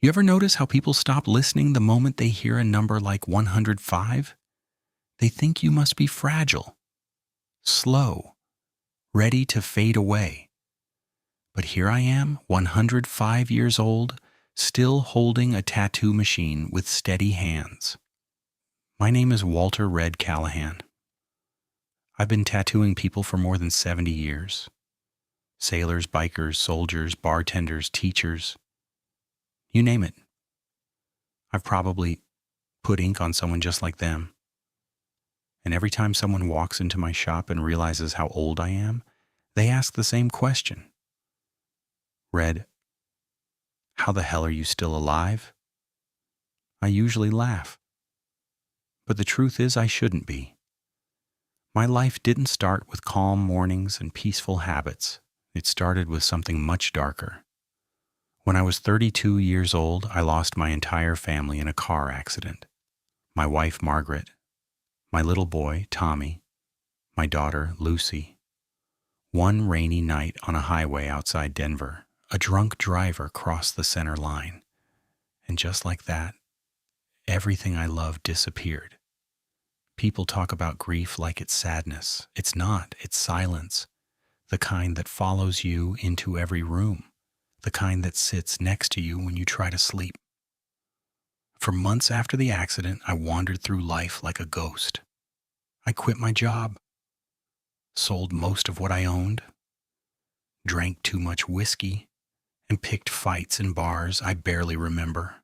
You ever notice how people stop listening the moment they hear a number like 105? They think you must be fragile, slow, ready to fade away. But here I am, 105 years old, still holding a tattoo machine with steady hands. My name is Walter Red Callahan. I've been tattooing people for more than 70 years. Sailors, bikers, soldiers, bartenders, teachers. You name it. I've probably put ink on someone just like them. And every time someone walks into my shop and realizes how old I am, they ask the same question. Red, how the hell are you still alive? I usually laugh. But the truth is I shouldn't be. My life didn't start with calm mornings and peaceful habits. It started with something much darker. When I was 32 years old, I lost my entire family in a car accident. My wife, Margaret, my little boy, Tommy, my daughter, Lucy. One rainy night on a highway outside Denver, a drunk driver crossed the center line. And just like that, everything I loved disappeared. People talk about grief like it's sadness. It's not, it's silence. The kind that follows you into every room. The kind that sits next to you when you try to sleep. For months after the accident, I wandered through life like a ghost. I quit my job, sold most of what I owned, drank too much whiskey, and picked fights in bars I barely remember.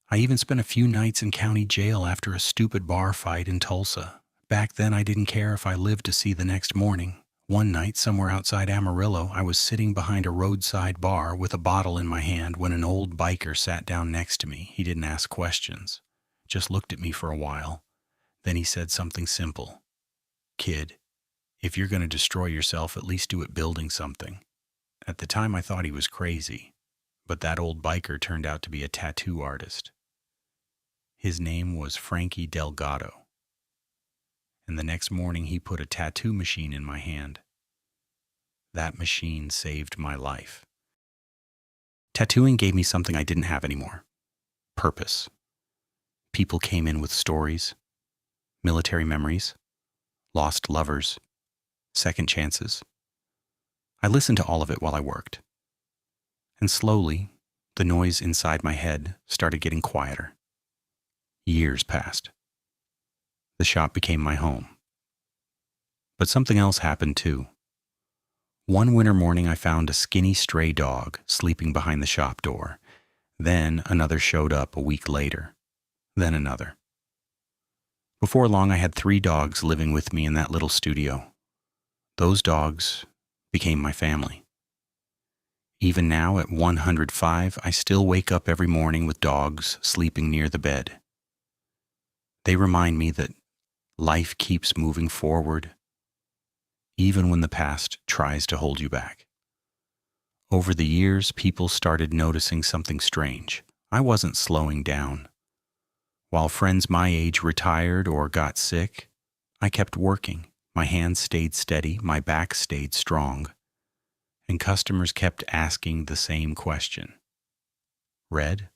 I even spent a few nights in county jail after a stupid bar fight in Tulsa. Back then, I didn't care if I lived to see the next morning. One night, somewhere outside Amarillo, I was sitting behind a roadside bar with a bottle in my hand when an old biker sat down next to me. He didn't ask questions, just looked at me for a while. Then he said something simple. Kid, if you're going to destroy yourself, at least do it building something. At the time, I thought he was crazy, but that old biker turned out to be a tattoo artist. His name was Frankie Delgado. And the next morning he put a tattoo machine in my hand. That machine saved my life. Tattooing gave me something I didn't have anymore. Purpose. People came in with stories, military memories, lost lovers, second chances. I listened to all of it while I worked. And slowly, the noise inside my head started getting quieter. Years passed. The shop became my home. But something else happened too. One winter morning I found a skinny stray dog sleeping behind the shop door. Then another showed up a week later. Then another. Before long I had 3 dogs living with me in that little studio. Those dogs became my family. Even now at 105, I still wake up every morning with dogs sleeping near the bed. They remind me that life keeps moving forward, even when the past tries to hold you back. Over the years, people started noticing something strange. I wasn't slowing down. While friends my age retired or got sick, I kept working. My hands stayed steady, my back stayed strong, and customers kept asking the same question. Red,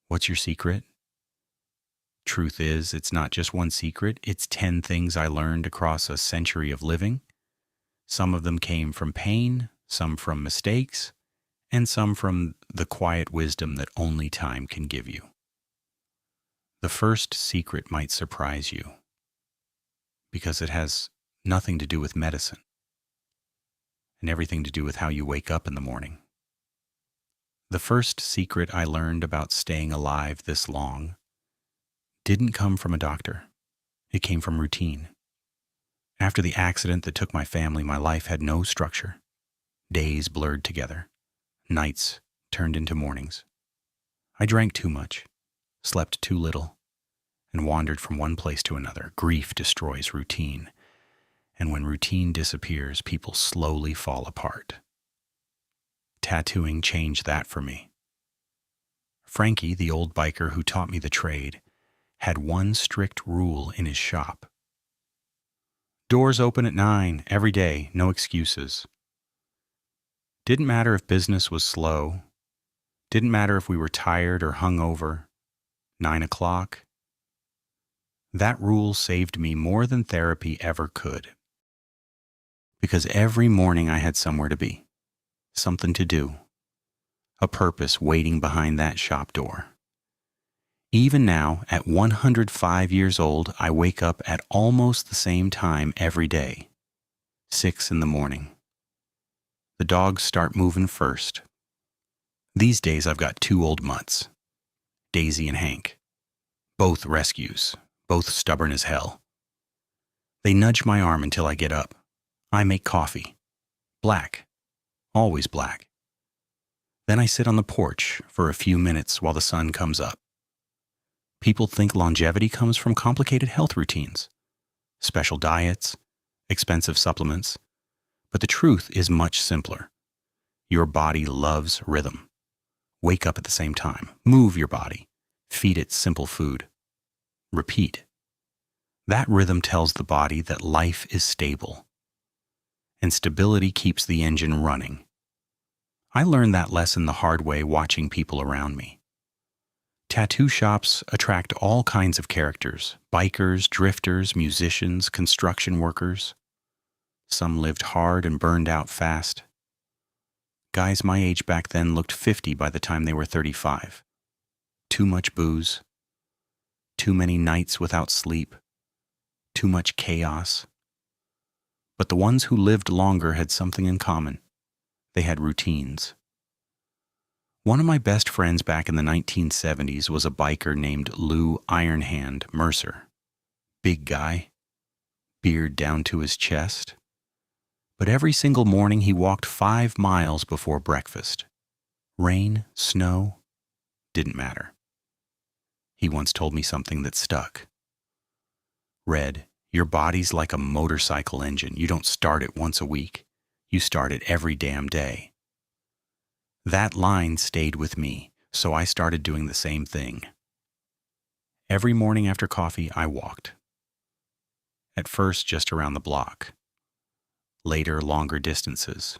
what's your secret? Truth is, it's not just one secret, it's 10 things I learned across a century of living. Some of them came from pain, some from mistakes, and some from the quiet wisdom that only time can give you. The first secret might surprise you, because it has nothing to do with medicine, and everything to do with how you wake up in the morning. The first secret I learned about staying alive this long didn't come from a doctor. It came from routine. After the accident that took my family, my life had no structure. Days blurred together. Nights turned into mornings. I drank too much, slept too little, and wandered from one place to another. Grief destroys routine. And when routine disappears, people slowly fall apart. Tattooing changed that for me. Frankie, the old biker who taught me the trade, had one strict rule in his shop. Doors open at 9 every day, no excuses. Didn't matter if business was slow. Didn't matter if we were tired or hungover. 9 o'clock. That rule saved me more than therapy ever could. Because every morning I had somewhere to be, something to do, a purpose waiting behind that shop door. Even now, at 105 years old, I wake up at almost the same time every day, 6 in the morning. The dogs start moving first. These days I've got 2 old mutts, Daisy and Hank, both rescues, both stubborn as hell. They nudge my arm until I get up. I make coffee. Black. Always black. Then I sit on the porch for a few minutes while the sun comes up. People think longevity comes from complicated health routines, special diets, expensive supplements, but the truth is much simpler. Your body loves rhythm. Wake up at the same time. Move your body. Feed it simple food. Repeat. That rhythm tells the body that life is stable, and stability keeps the engine running. I learned that lesson the hard way watching people around me. Tattoo shops attract all kinds of characters: bikers, drifters, musicians, construction workers. Some lived hard and burned out fast. Guys my age back then looked 50 by the time they were 35. Too much booze. Too many nights without sleep. Too much chaos. But the ones who lived longer had something in common. They had routines. One of my best friends back in the 1970s was a biker named Lou Ironhand Mercer. Big guy, beard down to his chest. But every single morning he walked 5 miles before breakfast. Rain, snow, didn't matter. He once told me something that stuck. Red, your body's like a motorcycle engine. You don't start it once a week. You start it every damn day. That line stayed with me, so I started doing the same thing. Every morning after coffee, I walked. At first, just around the block. Later, longer distances.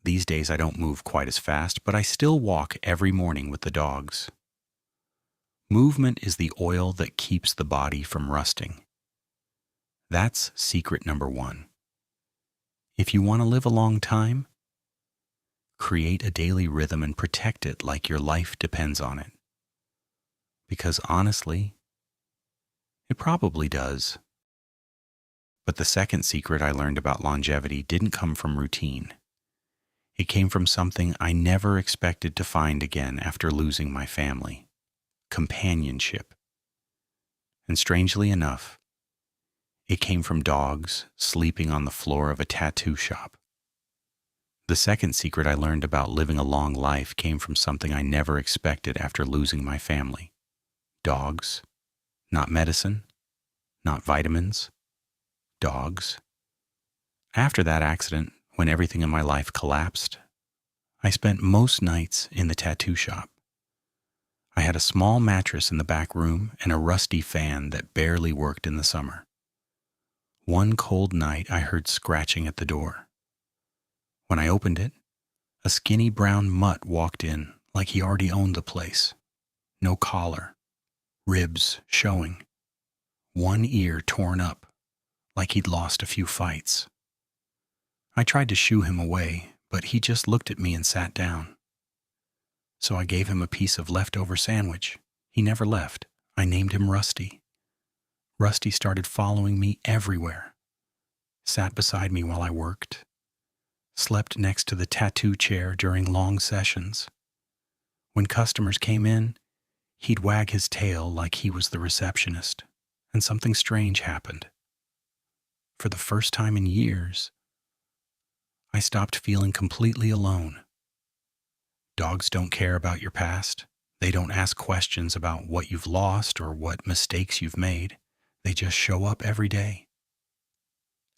These days, I don't move quite as fast, but I still walk every morning with the dogs. Movement is the oil that keeps the body from rusting. That's secret number 1. If you want to live a long time, create a daily rhythm and protect it like your life depends on it. Because honestly, it probably does. But the second secret I learned about longevity didn't come from routine. It came from something I never expected to find again after losing my family: companionship. And strangely enough, it came from dogs sleeping on the floor of a tattoo shop. The second secret I learned about living a long life came from something I never expected after losing my family: dogs. Not medicine, not vitamins, dogs. After that accident, when everything in my life collapsed, I spent most nights in the tattoo shop. I had a small mattress in the back room and a rusty fan that barely worked in the summer. One cold night, I heard scratching at the door. When I opened it, a skinny brown mutt walked in like he already owned the place. No collar, ribs showing, one ear torn up like he'd lost a few fights. I tried to shoo him away, but he just looked at me and sat down. So I gave him a piece of leftover sandwich. He never left. I named him Rusty. Rusty started following me everywhere. Sat beside me while I worked. Slept next to the tattoo chair during long sessions. When customers came in, he'd wag his tail like he was the receptionist, and something strange happened. For the first time in years, I stopped feeling completely alone. Dogs don't care about your past. They don't ask questions about what you've lost or what mistakes you've made. They just show up every day.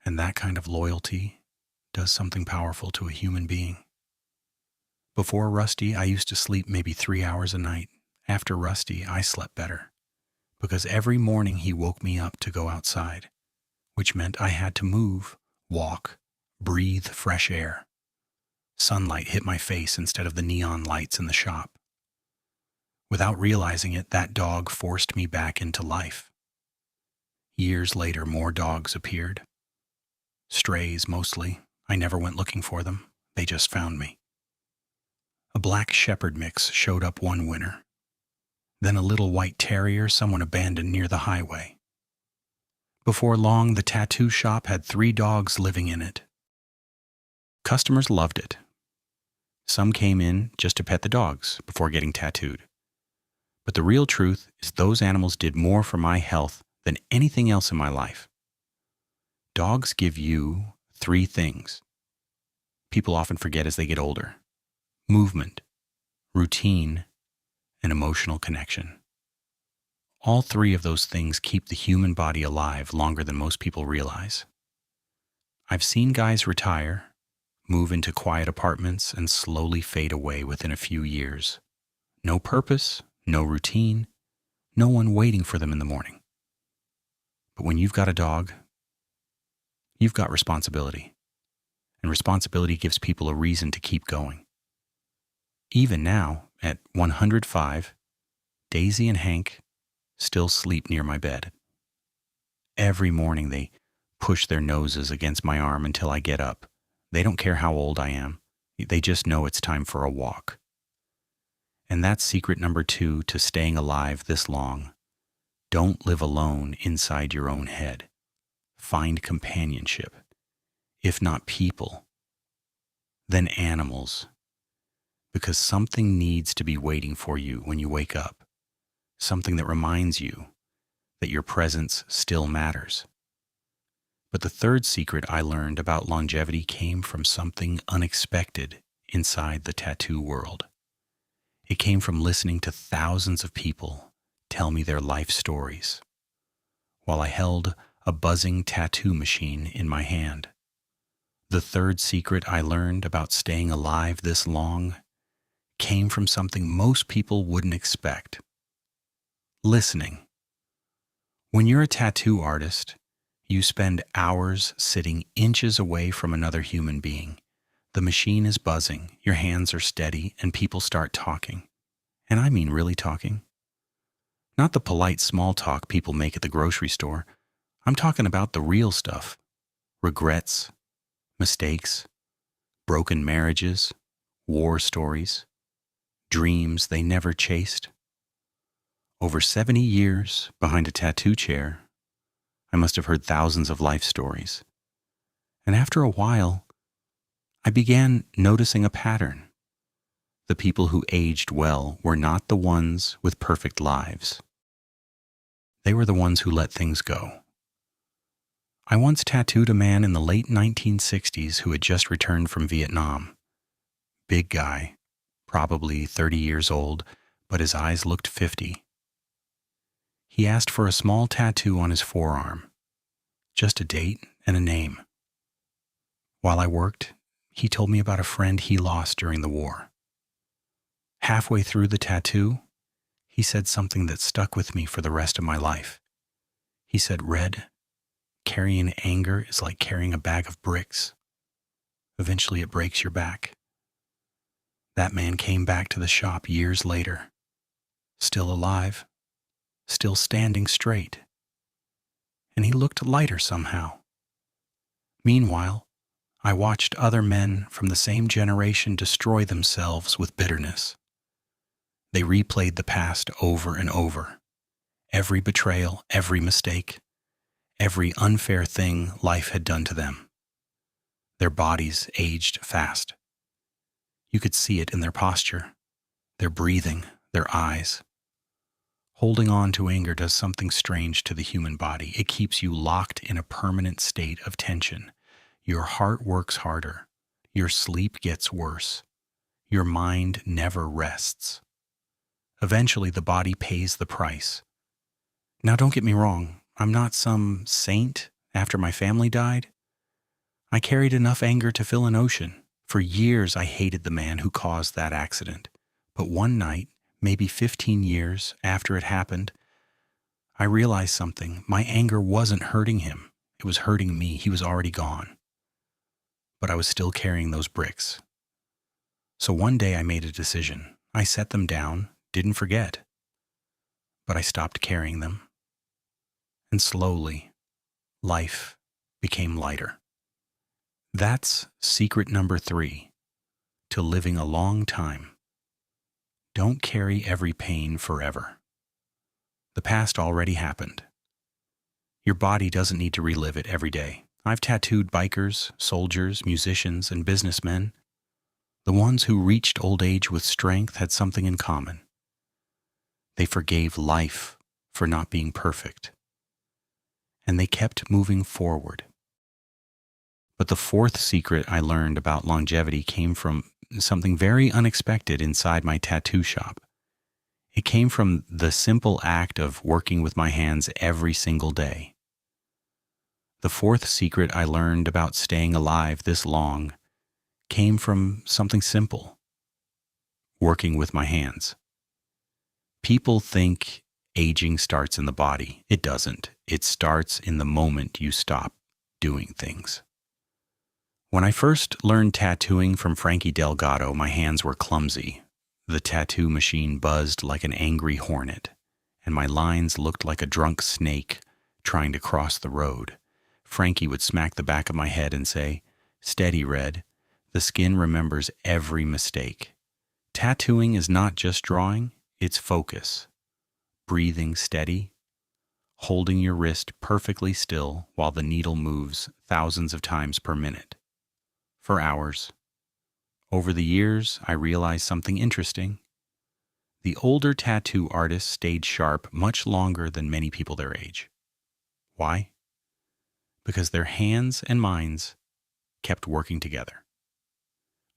And that kind of loyalty does something powerful to a human being. Before Rusty, I used to sleep maybe 3 hours a night. After Rusty, I slept better, because every morning he woke me up to go outside, which meant I had to move, walk, breathe fresh air. Sunlight hit my face instead of the neon lights in the shop. Without realizing it, that dog forced me back into life. Years later, more dogs appeared. Strays, mostly. I never went looking for them. They just found me. A black shepherd mix showed up one winter. Then a little white terrier someone abandoned near the highway. Before long, the tattoo shop had 3 dogs living in it. Customers loved it. Some came in just to pet the dogs before getting tattooed. But the real truth is those animals did more for my health than anything else in my life. Dogs give you 3 things people often forget as they get older: movement, routine, and emotional connection. All 3 of those things keep the human body alive longer than most people realize. I've seen guys retire, move into quiet apartments, and slowly fade away within a few years. No purpose, no routine, no one waiting for them in the morning. But when you've got a dog, you've got responsibility. And responsibility gives people a reason to keep going. Even now, at 105, Daisy and Hank still sleep near my bed. Every morning they push their noses against my arm until I get up. They don't care how old I am. They just know it's time for a walk. And that's secret number 2 to staying alive this long. Don't live alone inside your own head. Find companionship. If not people, then animals. Because something needs to be waiting for you when you wake up. Something that reminds you that your presence still matters. But the 3rd secret I learned about longevity came from something unexpected inside the tattoo world. It came from listening to thousands of people tell me their life stories, while I held a buzzing tattoo machine in my hand. The 3rd secret I learned about staying alive this long came from something most people wouldn't expect: listening. When you're a tattoo artist, you spend hours sitting inches away from another human being. The machine is buzzing, your hands are steady, and people start talking. And I mean really talking. Not the polite small talk people make at the grocery store. I'm talking about the real stuff. Regrets, mistakes, broken marriages, war stories, dreams they never chased. Over 70 years behind a tattoo chair, I must have heard thousands of life stories. And after a while, I began noticing a pattern. The people who aged well were not the ones with perfect lives. They were the ones who let things go. I once tattooed a man in the late 1960s who had just returned from Vietnam. Big guy, probably 30 years old, but his eyes looked 50. He asked for a small tattoo on his forearm, just a date and a name. While I worked, he told me about a friend he lost during the war. Halfway through the tattoo, he said something that stuck with me for the rest of my life. He said, "Red, carrying anger is like carrying a bag of bricks. Eventually it breaks your back." That man came back to the shop years later, still alive, still standing straight. And he looked lighter somehow. Meanwhile, I watched other men from the same generation destroy themselves with bitterness. They replayed the past over and over. Every betrayal, every mistake, every unfair thing life had done to them. Their bodies aged fast. You could see it in their posture, their breathing, their eyes. Holding on to anger does something strange to the human body. It keeps you locked in a permanent state of tension. Your heart works harder. Your sleep gets worse. Your mind never rests. Eventually, the body pays the price. Now, don't get me wrong. I'm not some saint after my family died. I carried enough anger to fill an ocean. For years, I hated the man who caused that accident. But one night, maybe 15 years after it happened, I realized something. My anger wasn't hurting him. It was hurting me. He was already gone. But I was still carrying those bricks. So one day I made a decision. I set them down, didn't forget, but I stopped carrying them. And slowly, life became lighter. That's secret number 3 to living a long time. Don't carry every pain forever. The past already happened. Your body doesn't need to relive it every day. I've tattooed bikers, soldiers, musicians, and businessmen. The ones who reached old age with strength had something in common. They forgave life for not being perfect, and they kept moving forward. But the 4th secret I learned about longevity came from something very unexpected inside my tattoo shop. It came from the simple act of working with my hands every single day. The 4th secret I learned about staying alive this long came from something simple: working with my hands. People think aging starts in the body. It doesn't. It starts in the moment you stop doing things. When I first learned tattooing from Frankie Delgado, my hands were clumsy. The tattoo machine buzzed like an angry hornet, and my lines looked like a drunk snake trying to cross the road. Frankie would smack the back of my head and say, "Steady, Red. The skin remembers every mistake." Tattooing is not just drawing, it's focus. Breathing steady, holding your wrist perfectly still while the needle moves thousands of times per minute. For hours. Over the years, I realized something interesting. The older tattoo artists stayed sharp much longer than many people their age. Why? Because their hands and minds kept working together.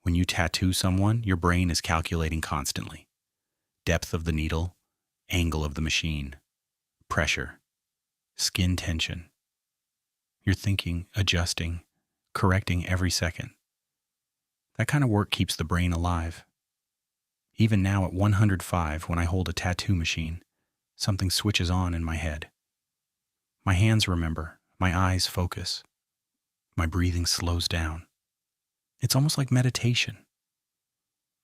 When you tattoo someone, your brain is calculating constantly. Depth of the needle, angle of the machine, pressure, skin tension. You're thinking, adjusting, correcting every second. That kind of work keeps the brain alive. Even now at 105, when I hold a tattoo machine, something switches on in my head. My hands remember, my eyes focus, my breathing slows down. It's almost like meditation.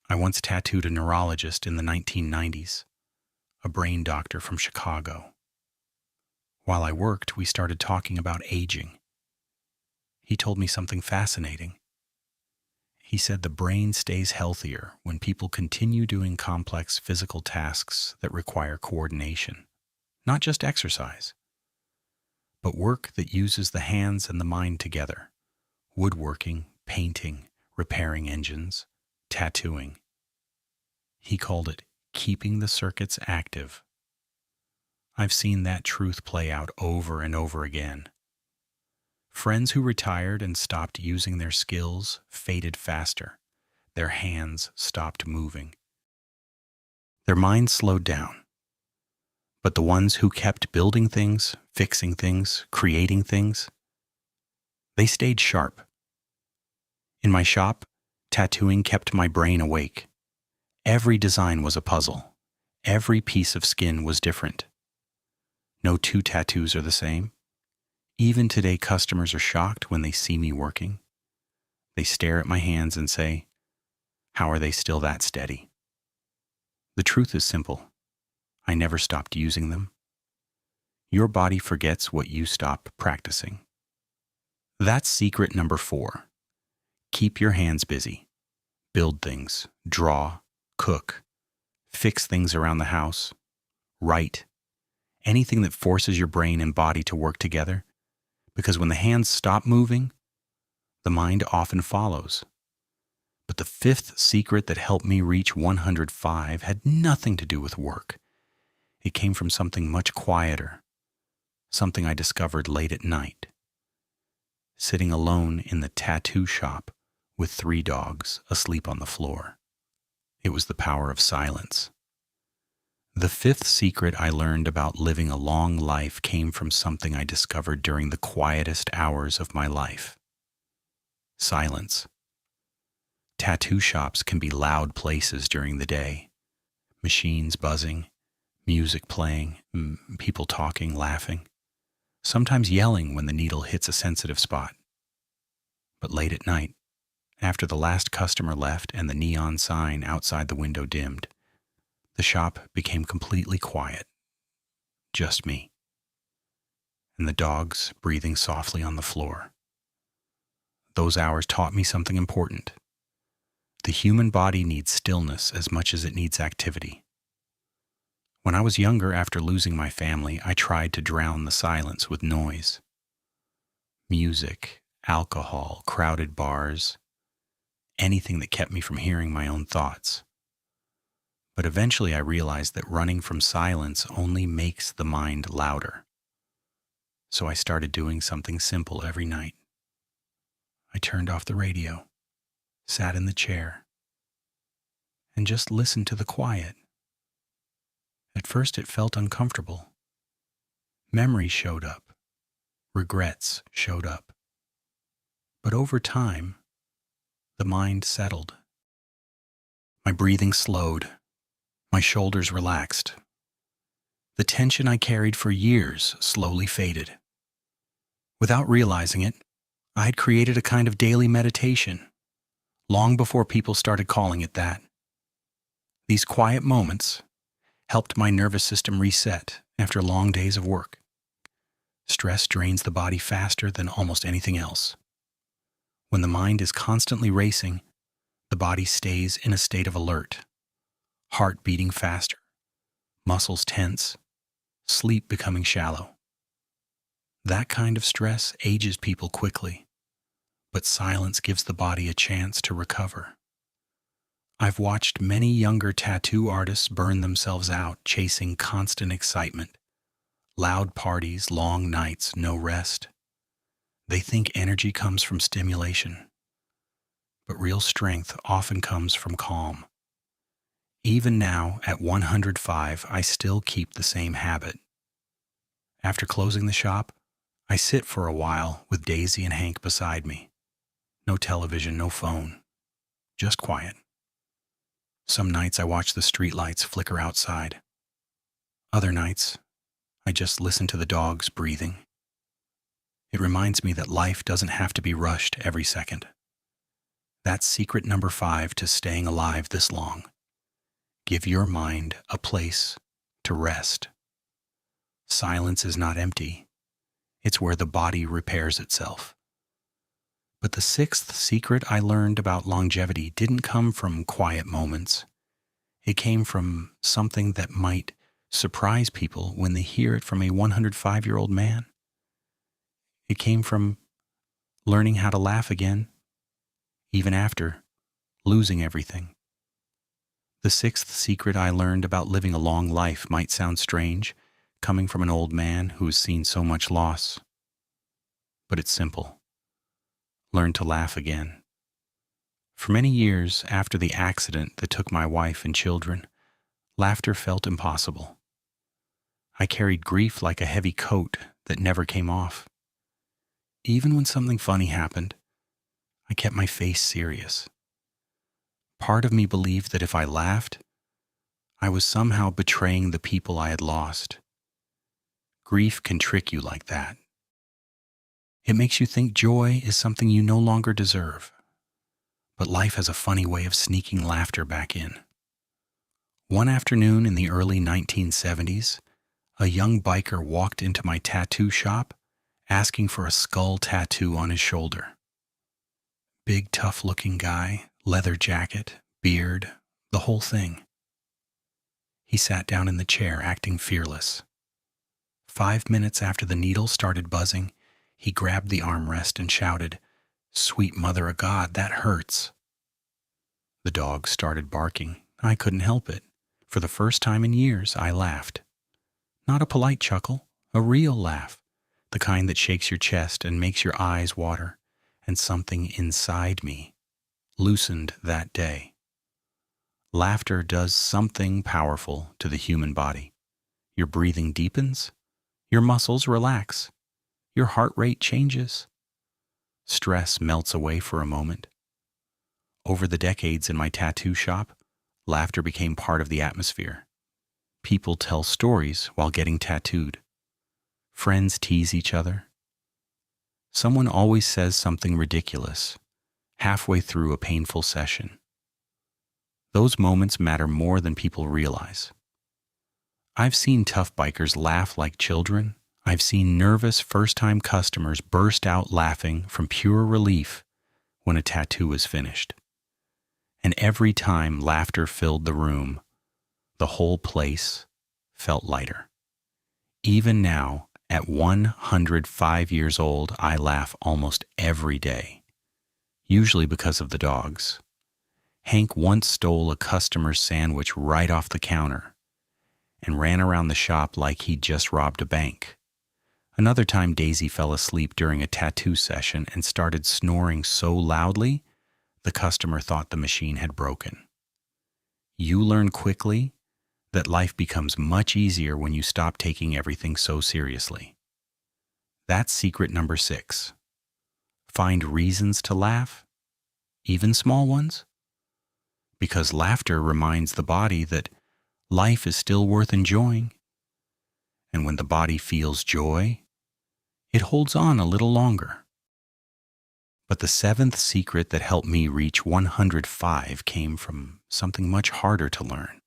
I once tattooed a neurologist in the 1990s, a brain doctor from Chicago. While I worked, we started talking about aging. He told me something fascinating. He said the brain stays healthier when people continue doing complex physical tasks that require coordination. Not just exercise, but work that uses the hands and the mind together. Woodworking, painting, repairing engines, tattooing. He called it keeping the circuits active. I've seen that truth play out over and over again. Friends who retired and stopped using their skills faded faster. Their hands stopped moving. Their minds slowed down. But the ones who kept building things, fixing things, creating things, they stayed sharp. In my shop, tattooing kept my brain awake. Every design was a puzzle. Every piece of skin was different. No 2 tattoos are the same. Even today, customers are shocked when they see me working. They stare at my hands and say, "How are they still that steady?" The truth is simple. I never stopped using them. Your body forgets what you stop practicing. That's secret number 4. Keep your hands busy. Build things, draw, cook, fix things around the house, write, anything that forces your brain and body to work together. Because when the hands stop moving, the mind often follows. But the 5th secret that helped me reach 105 had nothing to do with work. It came from something much quieter, something I discovered late at night. Sitting alone in the tattoo shop with 3 dogs asleep on the floor. It was the power of silence. The 5th secret I learned about living a long life came from something I discovered during the quietest hours of my life. Silence. Tattoo shops can be loud places during the day. Machines buzzing, music playing, people talking, laughing, sometimes yelling when the needle hits a sensitive spot. But late at night, after the last customer left and the neon sign outside the window dimmed, the shop became completely quiet. Just me. And the dogs breathing softly on the floor. Those hours taught me something important. The human body needs stillness as much as it needs activity. When I was younger, after losing my family, I tried to drown the silence with noise. Music, alcohol, crowded bars, anything that kept me from hearing my own thoughts. But eventually I realized that running from silence only makes the mind louder. So I started doing something simple every night. I turned off the radio, sat in the chair, and just listened to the quiet. At first it felt uncomfortable. Memories showed up. Regrets showed up. But over time, the mind settled. My breathing slowed. My shoulders relaxed. The tension I carried for years slowly faded. Without realizing it, I had created a kind of daily meditation, long before people started calling it that. These quiet moments helped my nervous system reset after long days of work. Stress drains the body faster than almost anything else. When the mind is constantly racing, the body stays in a state of alert, heart beating faster, muscles tense, sleep becoming shallow. That kind of stress ages people quickly, but silence gives the body a chance to recover. I've watched many younger tattoo artists burn themselves out chasing constant excitement. Loud parties, long nights, no rest. They think energy comes from stimulation, but real strength often comes from calm. Even now, at 105, I still keep the same habit. After closing the shop, I sit for a while with Daisy and Hank beside me. No television, no phone, just quiet. Some nights I watch the streetlights flicker outside. Other nights, I just listen to the dogs breathing. It reminds me that life doesn't have to be rushed every second. That's secret number 5 to staying alive this long. Give your mind a place to rest. Silence is not empty. It's where the body repairs itself. But the 6th secret I learned about longevity didn't come from quiet moments. It came from something that might surprise people when they hear it from a 105-year-old man. It came from learning how to laugh again, even after losing everything. The 6th secret I learned about living a long life might sound strange, coming from an old man who has seen so much loss. But it's simple. Learn to laugh again. For many years after the accident that took my wife and children, laughter felt impossible. I carried grief like a heavy coat that never came off. Even when something funny happened, I kept my face serious. Part of me believed that if I laughed, I was somehow betraying the people I had lost. Grief can trick you like that. It makes you think joy is something you no longer deserve. But life has a funny way of sneaking laughter back in. One afternoon in the early 1970s, a young biker walked into my tattoo shop asking for a skull tattoo on his shoulder. Big, tough-looking guy, leather jacket, beard, the whole thing. He sat down in the chair, acting fearless. 5 minutes after the needle started buzzing, he grabbed the armrest and shouted, "Sweet mother of God, that hurts." The dog started barking. I couldn't help it. For the first time in years, I laughed. Not a polite chuckle, a real laugh, the kind that shakes your chest and makes your eyes water, and something inside me loosened that day. Laughter does something powerful to the human body. Your breathing deepens, your muscles relax, your heart rate changes. Stress melts away for a moment. Over the decades in my tattoo shop, laughter became part of the atmosphere. People tell stories while getting tattooed. Friends tease each other. Someone always says something ridiculous. halfway through a painful session. Those moments matter more than people realize. I've seen tough bikers laugh like children. I've seen nervous first-time customers burst out laughing from pure relief when a tattoo was finished. And every time laughter filled the room, the whole place felt lighter. Even now, at 105 years old, I laugh almost every day, usually because of the dogs. Hank once stole a customer's sandwich right off the counter and ran around the shop like he'd just robbed a bank. Another time, Daisy fell asleep during a tattoo session and started snoring so loudly, the customer thought the machine had broken. You learn quickly that life becomes much easier when you stop taking everything so seriously. That's secret number 6. Find reasons to laugh, even small ones, because laughter reminds the body that life is still worth enjoying. And when the body feels joy, it holds on a little longer. But the 7th secret that helped me reach 105 came from something much harder to learn.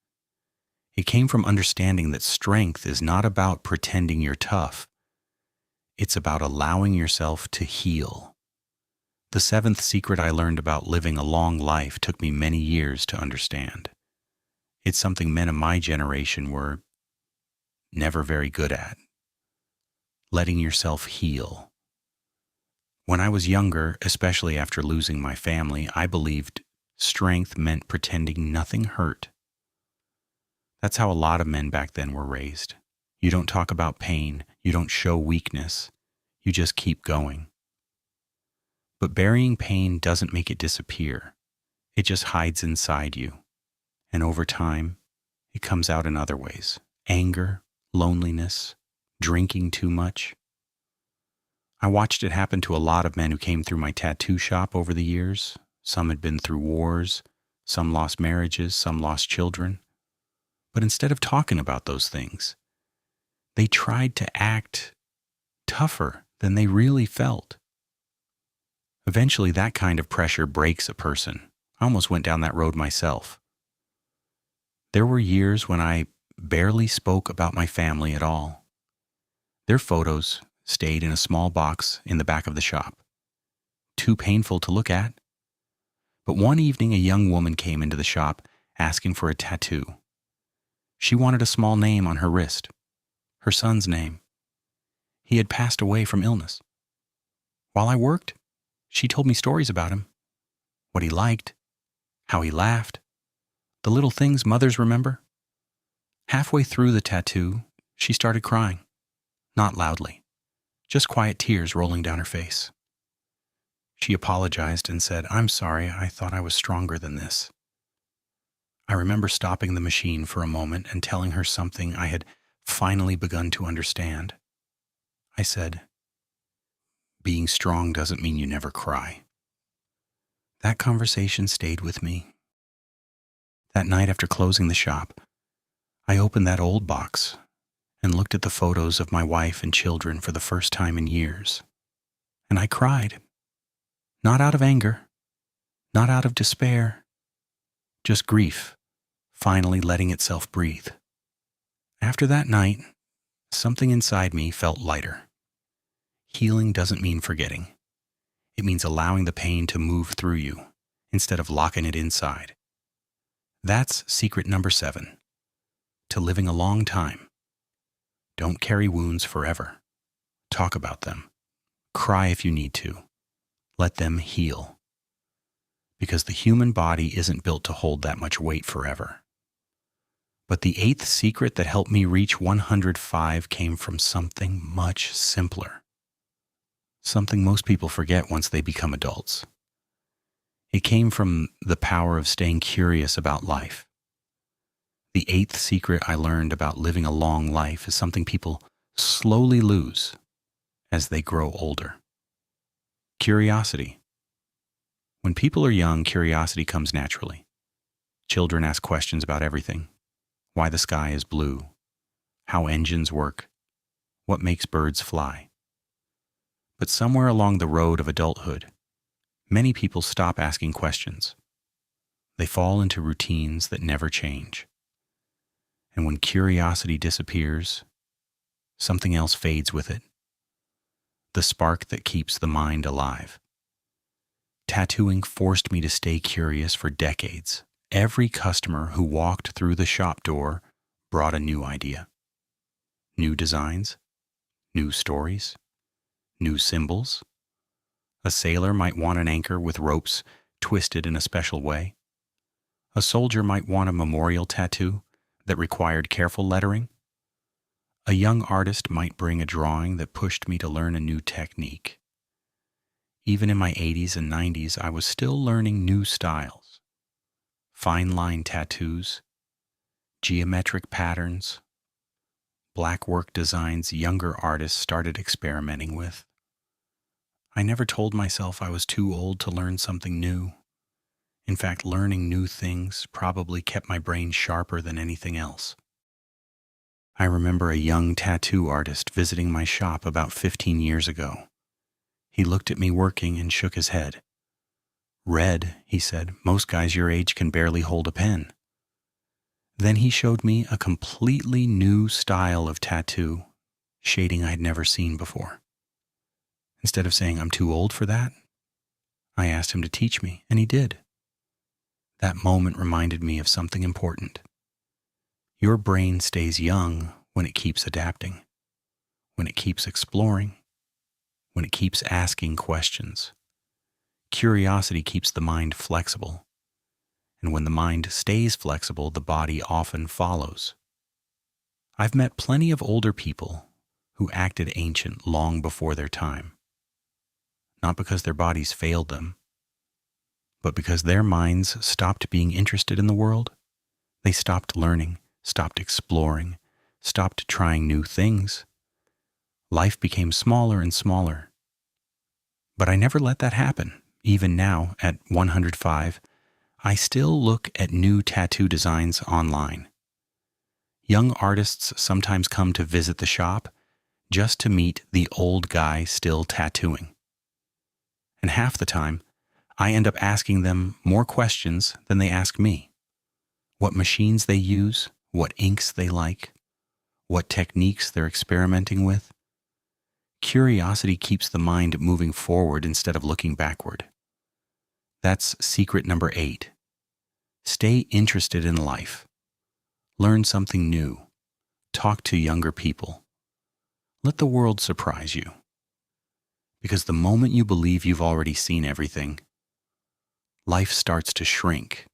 It came from understanding that strength is not about pretending you're tough. It's about allowing yourself to heal. The 7th secret I learned about living a long life took me many years to understand. It's something men of my generation were never very good at. Letting yourself heal. When I was younger, especially after losing my family, I believed strength meant pretending nothing hurt. That's how a lot of men back then were raised. You don't talk about pain, you don't show weakness, you just keep going. But burying pain doesn't make it disappear. It just hides inside you. And over time, it comes out in other ways. Anger, loneliness, drinking too much. I watched it happen to a lot of men who came through my tattoo shop over the years. Some had been through wars, some lost marriages, some lost children. But instead of talking about those things, they tried to act tougher than they really felt. Eventually, that kind of pressure breaks a person. I almost went down that road myself. There were years when I barely spoke about my family at all. Their photos stayed in a small box in the back of the shop. Too painful to look at. But one evening, a young woman came into the shop asking for a tattoo. She wanted a small name on her wrist, her son's name. He had passed away from illness. While I worked, she told me stories about him, what he liked, how he laughed, the little things mothers remember. Halfway through the tattoo, she started crying, not loudly, just quiet tears rolling down her face. She apologized and said, "I'm sorry, I thought I was stronger than this." I remember stopping the machine for a moment and telling her something I had finally begun to understand. I said, "Being strong doesn't mean you never cry." That conversation stayed with me. That night after closing the shop, I opened that old box and looked at the photos of my wife and children for the first time in years. And I cried. Not out of anger, not out of despair, just grief, finally letting itself breathe. After that night, something inside me felt lighter. Healing doesn't mean forgetting. It means allowing the pain to move through you instead of locking it inside. That's secret number 7 to living a long time. Don't carry wounds forever. Talk about them. Cry if you need to. Let them heal. Because the human body isn't built to hold that much weight forever. But the 8th secret that helped me reach 105 came from something much simpler. Something most people forget once they become adults. It came from the power of staying curious about life. The 8th secret I learned about living a long life is something people slowly lose as they grow older. Curiosity. When people are young, curiosity comes naturally. Children ask questions about everything. Why the sky is blue, how engines work, what makes birds fly. But somewhere along the road of adulthood, Many people stop asking questions. They fall into routines that never change. And when curiosity disappears, something else fades with it. The spark that keeps the mind alive. Tattooing forced me to stay curious for decades. Every customer who walked through the shop door brought a new idea. New designs, new stories, new symbols. A sailor might want an anchor with ropes twisted in a special way. A soldier might want a memorial tattoo that required careful lettering. A young artist might bring a drawing that pushed me to learn a new technique. Even in my 80s and 90s, I was still learning new styles. Fine line tattoos, geometric patterns, black work designs younger artists started experimenting with. I never told myself I was too old to learn something new. In fact, learning new things probably kept my brain sharper than anything else. I remember a young tattoo artist visiting my shop about 15 years ago. He looked at me working and shook his head. "Red," he said, "most guys your age can barely hold a pen." Then he showed me a completely new style of tattoo, shading I had never seen before. Instead of saying, "I'm too old for that," I asked him to teach me, and he did. That moment reminded me of something important. Your brain stays young when it keeps adapting, when it keeps exploring, when it keeps asking questions. Curiosity keeps the mind flexible, and when the mind stays flexible, the body often follows. I've met plenty of older people who acted ancient long before their time. Not because their bodies failed them, but because their minds stopped being interested in the world. They stopped learning, stopped exploring, stopped trying new things. Life became smaller and smaller. But I never let that happen. Even now, at 105, I still look at new tattoo designs online. Young artists sometimes come to visit the shop just to meet the old guy still tattooing. And half the time, I end up asking them more questions than they ask me. What machines they use, what inks they like, what techniques they're experimenting with. Curiosity keeps the mind moving forward instead of looking backward. That's secret number 8. Stay interested in life. Learn something new. Talk to younger people. Let the world surprise you. Because the moment you believe you've already seen everything, life starts to shrink.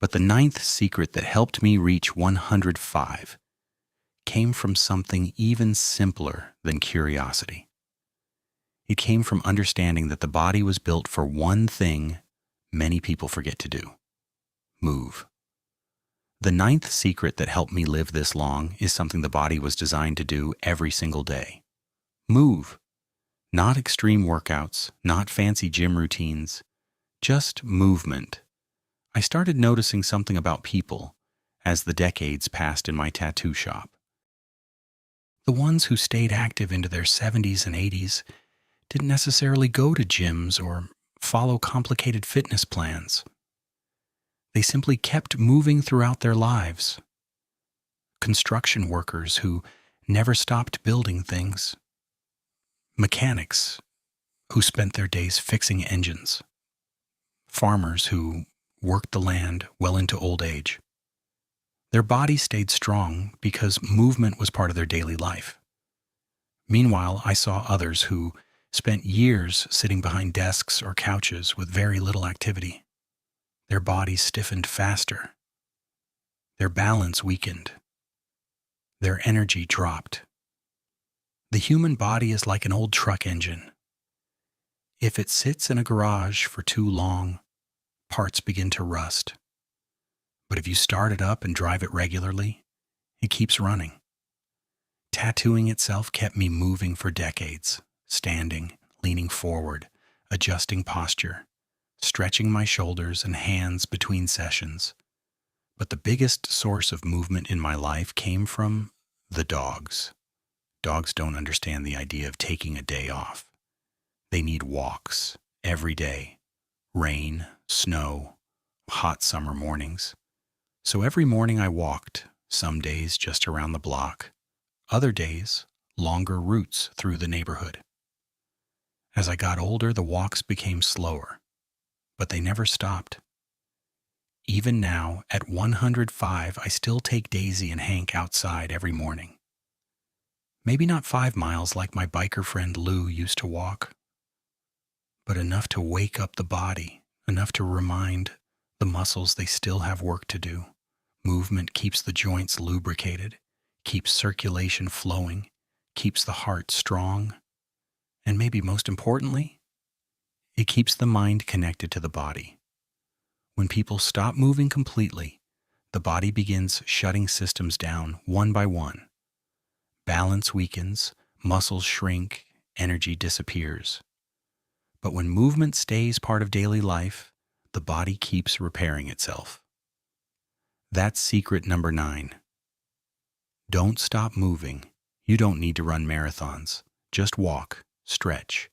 But the 9th secret that helped me reach 105 came from something even simpler than curiosity. It came from understanding that the body was built for one thing many people forget to do: move. The 9th secret that helped me live this long is something the body was designed to do every single day: move. Not extreme workouts, not fancy gym routines, just movement. I started noticing something about people as the decades passed in my tattoo shop. The ones who stayed active into their 70s and 80s didn't necessarily go to gyms or follow complicated fitness plans. They simply kept moving throughout their lives. Construction workers who never stopped building things. Mechanics who spent their days fixing engines. Farmers who worked the land well into old age. Their bodies stayed strong because movement was part of their daily life. Meanwhile, I saw others who spent years sitting behind desks or couches with very little activity. Their bodies stiffened faster. Their balance weakened. Their energy dropped. The human body is like an old truck engine. If it sits in a garage for too long, parts begin to rust. But if you start it up and drive it regularly, it keeps running. Tattooing itself kept me moving for decades, standing, leaning forward, adjusting posture, stretching my shoulders and hands between sessions. But the biggest source of movement in my life came from the dogs. Dogs don't understand the idea of taking a day off. They need walks, every day. Rain, snow, hot summer mornings. So every morning I walked, some days just around the block, other days longer routes through the neighborhood. As I got older, the walks became slower, but they never stopped. Even now, at 105, I still take Daisy and Hank outside every morning. Maybe not 5 miles like my biker friend Lou used to walk, but enough to wake up the body, enough to remind the muscles they still have work to do. Movement keeps the joints lubricated, keeps circulation flowing, keeps the heart strong, and maybe most importantly, it keeps the mind connected to the body. When people stop moving completely, the body begins shutting systems down one by one. Balance weakens, muscles shrink, energy disappears. But when movement stays part of daily life, the body keeps repairing itself. That's secret number 9. Don't stop moving. You don't need to run marathons. Just walk, stretch.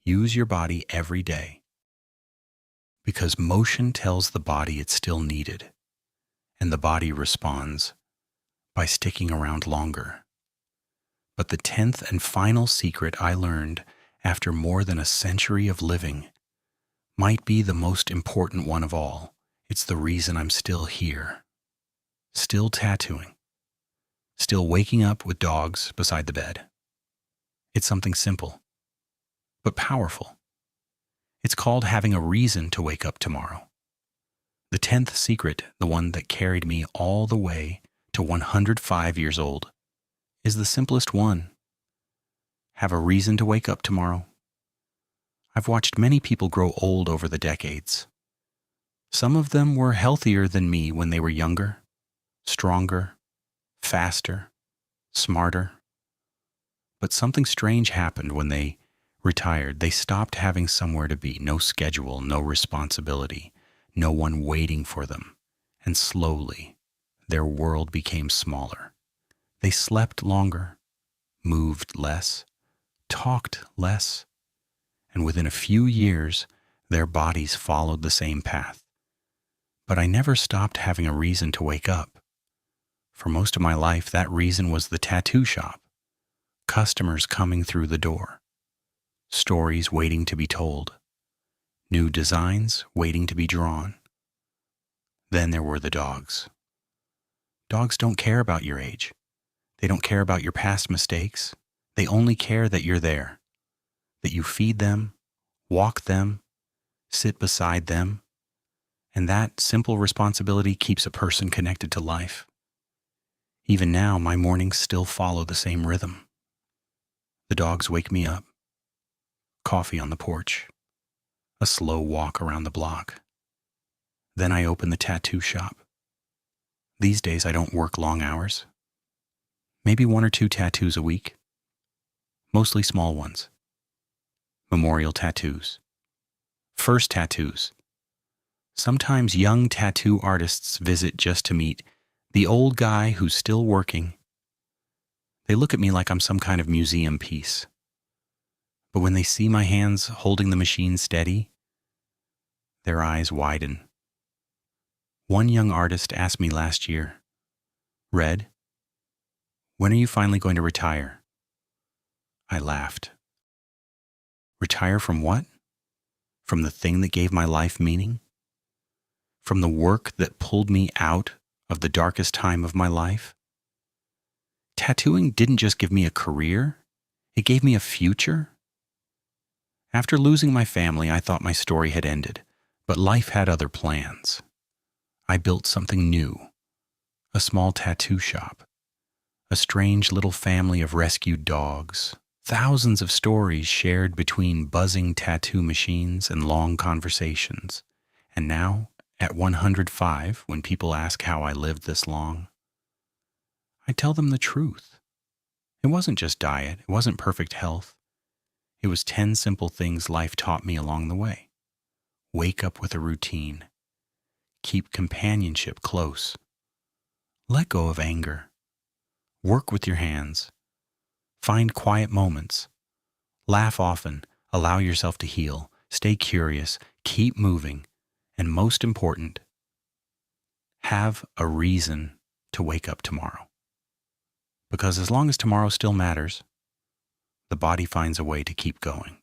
Use your body every day. Because motion tells the body it's still needed, and the body responds by sticking around longer. But the 10th and final secret I learned after more than a century of living might be the most important one of all. It's the reason I'm still here. Still tattooing. Still waking up with dogs beside the bed. It's something simple, but powerful. It's called having a reason to wake up tomorrow. The 10th secret, the one that carried me all the way to 105 years old, is the simplest one. Have a reason to wake up tomorrow. I've watched many people grow old over the decades. Some of them were healthier than me when they were younger, stronger, faster, smarter. But something strange happened when they retired. They stopped having somewhere to be, no schedule, no responsibility, no one waiting for them. And slowly, their world became smaller. They slept longer, moved less, talked less, and within a few years, their bodies followed the same path. But I never stopped having a reason to wake up. For most of my life, that reason was the tattoo shop, customers coming through the door, stories waiting to be told, new designs waiting to be drawn. Then there were the dogs. Dogs don't care about your age. They don't care about your past mistakes. They only care that you're there, that you feed them, walk them, sit beside them, and that simple responsibility keeps a person connected to life. Even now, my mornings still follow the same rhythm. The dogs wake me up. Coffee on the porch. A slow walk around the block. Then I open the tattoo shop. These days I don't work long hours. Maybe 1 or 2 tattoos a week. Mostly small ones. Memorial tattoos. First tattoos. Sometimes young tattoo artists visit just to meet the old guy who's still working. They look at me like I'm some kind of museum piece. But when they see my hands holding the machine steady, their eyes widen. One young artist asked me last year, "Red, when are you finally going to retire?" I laughed. Retire from what? From the thing that gave my life meaning? From the work that pulled me out of the darkest time of my life? Tattooing didn't just give me a career, it gave me a future. After losing my family, I thought my story had ended, but life had other plans. I built something new, a small tattoo shop, a strange little family of rescued dogs, thousands of stories shared between buzzing tattoo machines and long conversations. And now, at 105, when people ask how I lived this long, I tell them the truth. It wasn't just diet, it wasn't perfect health. It was 10 simple things life taught me along the way. Wake up with a routine. Keep companionship close. Let go of anger. Work with your hands. Find quiet moments. Laugh often. Allow yourself to heal. Stay curious, keep moving, and most important, have a reason to wake up tomorrow. Because as long as tomorrow still matters, the body finds a way to keep going.